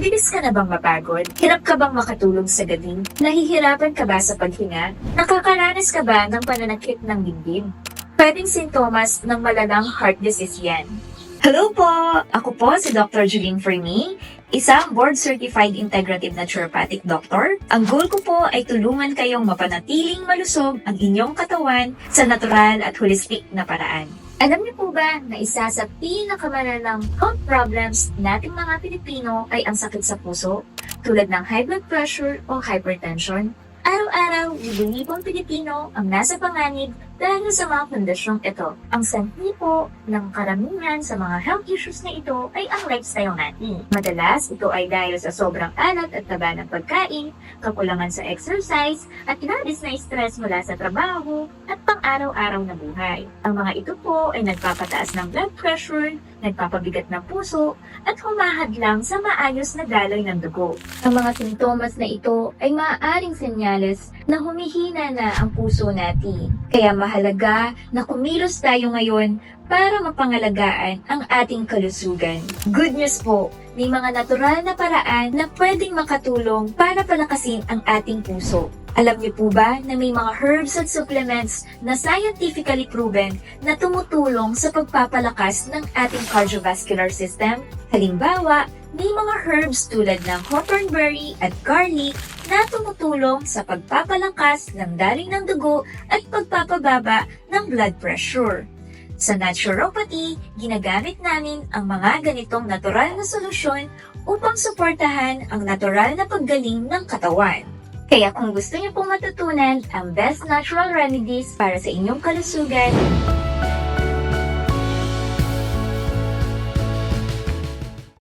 Mabilis ka na bang mapagod? Hirap ka bang makatulog sa gabi? Nahihirapan ka ba sa paghinga? Nakakaranas ka ba ng pananakit ng dibdib? Pwedeng sintomas ng malalang heart disease yan. Hello po! Ako po si Dr. Juline Fermi, isang board-certified integrative naturopathic doctor. Ang goal ko po ay tulungan kayong mapanatiling malusog ang inyong katawan sa natural at holistic na paraan. Alam niyo po ba na isa sa pinakamalalang health problems nating mga Pilipino ay ang sakit sa puso, tulad ng high blood pressure o hypertension? Araw-araw, libo-libong Pilipino ang nasa panganib dahil sa mga kondisyong ito. Ang sanhi po ng karamihan sa mga health issues na ito ay ang lifestyle natin. Madalas, ito ay dahil sa sobrang alat at taba ng pagkain, kakulangan sa exercise, at labis na stress mula sa trabaho at pang-araw-araw na buhay. Ang mga ito po ay nagpapataas ng blood pressure, nagpapabigat ng puso, at humahadlang sa maayos na daloy ng dugo. Ang mga sintomas na ito ay maaaring senyales na humihina na ang puso natin. Kaya mahalaga na kumilos tayo ngayon para mapangalagaan ang ating kalusugan. Good news po, may mga natural na paraan na pwedeng makatulong para palakasin ang ating puso. Alam niyo po ba na may mga herbs at supplements na scientifically proven na tumutulong sa pagpapalakas ng ating cardiovascular system? Halimbawa, may mga herbs tulad ng hawthornberry at garlic na tumutulong sa pagpapalakas ng daloy ng dugo at pagpapababa ng blood pressure. Sa naturopathy, ginagamit namin ang mga ganitong natural na solusyon upang suportahan ang natural na paggaling ng katawan. Kaya kung gusto niyo pong matutunan ang best natural remedies para sa inyong kalusugan,